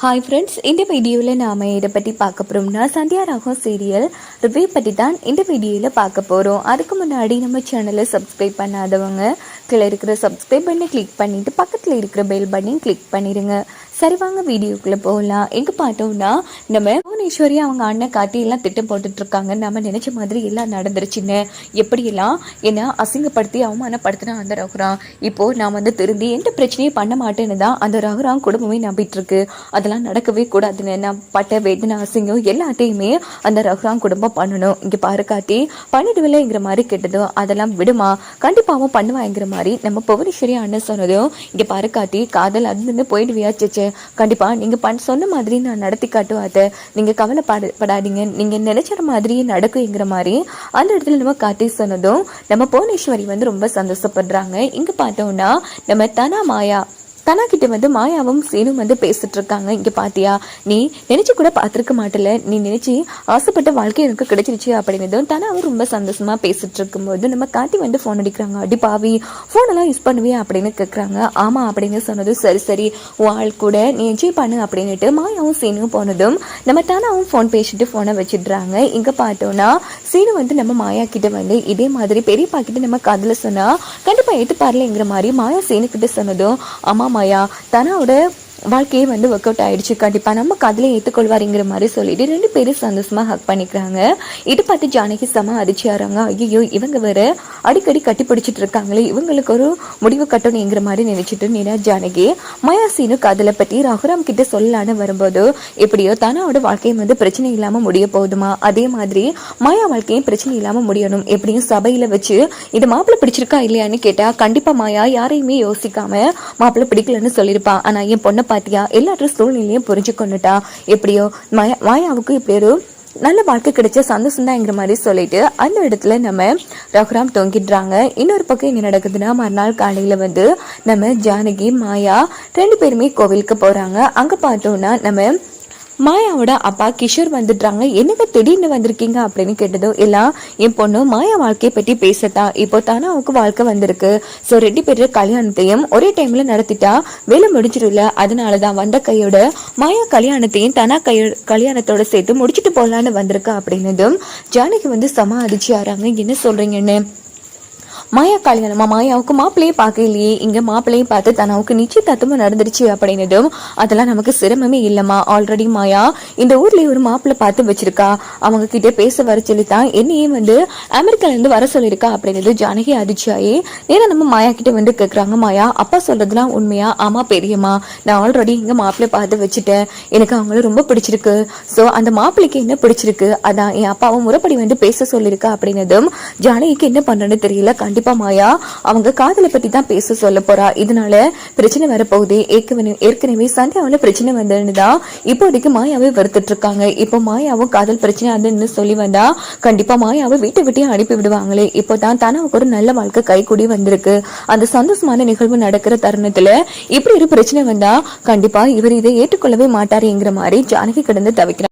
Hi friends, இந்த வீடியோவில் நாம் இதை பற்றி பார்க்க போகிறோம்னா சந்தியா ராகம் சீரியல் ரிவ்யூ பற்றி தான் இந்த வீடியோவில் பார்க்க போகிறோம். அதுக்கு முன்னாடி நம்ம சேனலை சப்ஸ்கிரைப் பண்ணாதவங்க கீழே இருக்கிற சப்ஸ்கிரைப் பண்ணி கிளிக் பண்ணிவிட்டு பக்கத்தில் இருக்கிற பெல் பட்டனையும் கிளிக் பண்ணிடுங்க. சரி, வாங்க வீடியோக்குள்ளே போகலாம். எங்கே பார்த்தோம்னா நம்ம புவனேஸ்வரி அவங்க அண்ணன் காட்டி எல்லாம் திட்டம் போட்டுட்ருக்காங்க. நம்ம நினச்ச மாதிரி எல்லாம் நடந்துருச்சுன்னு, எப்படியெல்லாம் என்ன அசிங்கப்படுத்தி அவமானப்படுத்தினா அந்த ரகுராம் இப்போது நான் திருந்தி எந்த பிரச்சனையும் பண்ண மாட்டேன்னு தான் அந்த ரகுராம் குடும்பமே நம்பிட்டுருக்கு. அதெல்லாம் நடக்கவே கூடாதுன்னு நான் பட்ட வேதனை அசிங்கம் எல்லாத்தையுமே அந்த ரகுராம் குடும்பம் பண்ணணும். இங்கே பாரு காட்டி பண்ணிடுவில்லைங்கிற மாதிரி கேட்டதோ அதெல்லாம் விடுமா, கண்டிப்பாகவும் பண்ணுவாங்கிற மாதிரி நம்ம புவனேஸ்வரி அண்ணன் சொன்னதும் இங்கே பாரு காட்டி காதல் அதுன்னு போயிடுவியாச்சு, கண்டிப்பா நீங்க சொன்ன மாதிரி நான் நடத்தி காட்டுவாத, நீங்க கவலைப்படாதீங்க, நீங்க நினைச்ச மாதிரியே நடக்குங்கிற மாதிரி அந்த இடத்துல நம்ம காட்டி சொன்னதும் நம்ம புவனேஸ்வரி ரொம்ப சந்தோஷப்படுறாங்க. இங்க பார்த்தோம்னா நம்ம தனா கிட்ட மாயாவும் சீனும் பேசிட்டு இருக்காங்க. இங்க பாத்தியா, நீ நினைச்சு கூட பார்த்துருக்க மாட்டல, நீ நினைச்சு ஆசைப்பட்ட வாழ்க்கை எனக்கு கிடைச்சிருச்சு அப்படின்னதும் தனாவும் ரொம்ப சந்தோஷமா பேசிட்டு இருக்கும்போது நம்ம காட்டி ஃபோன் அடிக்கிறாங்க. அடி பாவி, ஃபோன் எல்லாம் யூஸ் பண்ணுவியா அப்படின்னு கேட்குறாங்க. ஆமா அப்படின்னு சொன்னதும் சரி சரி வாழ் கூட நீ என்ஜாய் பண்ணு அப்படின்னுட்டு மாயாவும் சீனும் போனதும் நம்ம தனாவும் ஃபோன் பேசிட்டு ஃபோனை வச்சிடுறாங்க. இங்க பார்த்தோம்னா சீனு நம்ம மாயா கிட்ட இதே மாதிரி பெரியப்பா கிட்ட நம்ம காதல சொன்னா கண்டிப்பா ஏத்துப்பார்லங்கிற மாதிரி மாயா சீனு கிட்ட சொன்னதும் ஆமா மாயா தனாவோட வாழ்க்கையே ஒர்க் அவுட் ஆயிடுச்சு, கண்டிப்பா நம்ம காதலை ஏற்றுக்கொள்வாருங்கிற மாதிரி சொல்லிட்டு ரெண்டு பேரும் சந்தோஷமா ஹக் பண்ணிக்கிறாங்க. இதை பார்த்து ஜானகி செம அதிர்ச்சியாறாங்க. ஐயோ, இவங்க வேற அடிக்கடி கட்டி பிடிச்சிட்டு இருக்காங்களே, இவங்களுக்கு ஒரு முடிவு கட்டணுங்கிற மாதிரி நினைச்சிட்டு நேரா ஜானகி மாயா சீனு காதலை பத்தி ரகுராம் கிட்ட சொல்லலான்னு வரும்போது எப்படியோ தனாவோட வாழ்க்கையும் பிரச்சனை இல்லாம முடிய போகுதுமா, அதே மாதிரி மாயா வாழ்க்கையும் பிரச்சனை இல்லாம முடியணும், எப்படியும் சபையில வச்சு இது மாப்பிள்ளை பிடிச்சிருக்கா இல்லையான்னு கேட்டா கண்டிப்பா மாயா யாரையுமே யோசிக்காம மாப்பிள்ளை பிடிக்கலன்னு சொல்லியிருப்பா. ஆனா என் பொண்ணை பாத்தியா எல்லாற்ற சூழ்நிலையும் புரிஞ்சு கொண்டுட்டா, எப்படியோ மாயாவுக்கு இப்படி ஒரு நல்ல வாழ்க்கை கிடைச்ச சந்தோஷம் தான்ங்கிற மாதிரி சொல்லிட்டு அந்த இடத்துல நம்ம ரகுராம் தொங்கிடுறாங்க. இன்னொரு பக்கம் என்ன நடக்குதுன்னா மறுநாள் காலையில நம்ம ஜானகி மாயா ரெண்டு பேருமே கோவிலுக்கு போறாங்க. அங்க பார்த்தோம்னா நம்ம மாயாவோட அப்பா கிஷோர் வந்துடுறாங்க. என்னங்க திடீர்னு வந்திருக்கீங்க அப்படின்னு கேட்டதும் எல்லாம் என் பொண்ணு மாயா வாழ்க்கையை பற்றி பேசத்தான், இப்போ தானாவுக்கு வாழ்க்கை வந்திருக்கு, ஸோ ரெண்டு பேர் கல்யாணத்தையும் ஒரே டைம்ல நடத்திட்டா வேலை முடிஞ்சிடல, அதனாலதான் வந்த கையோட மாயா கல்யாணத்தையும் தானா கல்யாணத்தோட சேர்த்து முடிச்சுட்டு போகலான்னு வந்திருக்கா அப்படின்னதும் ஜானகி சம அதிர்ச்சி ஆறாங்க. என்ன சொல்றீங்கன்னு, மாயா கல்யாணமா, மாயாவுக்கு மாப்பிள்ளையே பார்க்கலையே, இங்க மாப்பிள்ளையும் பார்த்து தனாவுக்கு நிச்சயதார்த்தமும் நடந்துருச்சு அப்படின்னதும் அதெல்லாம் நமக்கு சிரமமே இல்லம்மா, ஆல்ரெடி மாயா இந்த ஊர்லயே ஒரு மாப்பிள்ளை பார்த்து வச்சிருக்கா, அவங்க கிட்ட பேச வர சொல்லித்தான் என்னையே அமெரிக்கால இருந்து வர சொல்லியிருக்கா அப்படின்னது ஜானகி அதிர்ச்சியாயி நேரா நம்ம மாயா கிட்ட கேட்கறாங்க. மாயா அப்பா சொல்றதுலாம் உண்மையா? ஆமா பெரியம்மா, நான் ஆல்ரெடி இங்க மாப்பிள்ளை பார்த்து வச்சுட்டேன், எனக்கு அவங்கள ரொம்ப பிடிச்சிருக்கு, சோ அந்த மாப்பிள்ளைக்கு என்ன பிடிச்சிருக்கு, அதான் என் அப்பாவும் முறைப்படி பேச சொல்லியிருக்கா அப்படின்னதும் ஜானகிக்கு என்ன பண்றேன்னு தெரியல. கண்டிப்பா மாயா அவங்க காதலை பத்தி தான் பேச சொல்ல போறா, இதனால பிரச்சனை வரப்போகுது, ஏற்கனவே சந்தியாவில பிரச்சனை வந்ததுதான் இப்போதைக்கு மாயாவே வருத்துட்டு இருக்காங்க. இப்போ மாயாவும் காதல் பிரச்சனை அதுன்னு சொல்லி வந்தா கண்டிப்பா மாயாவை வீட்டை விட்டே அனுப்பி விடுவாங்களே, இப்போதான் தனக்கு ஒரு நல்ல வாழ்க்கை கை கூடி வந்திருக்கு, அந்த சந்தோஷமான நிகழ்வு நடக்கிற தருணத்துல இப்படி ஒரு பிரச்சனை வந்தா கண்டிப்பா இவர் இதை ஏற்றுக்கொள்ளவே மாட்டாருங்கிற மாதிரி ஜானகி கிடந்து தவிக்கிறாங்க.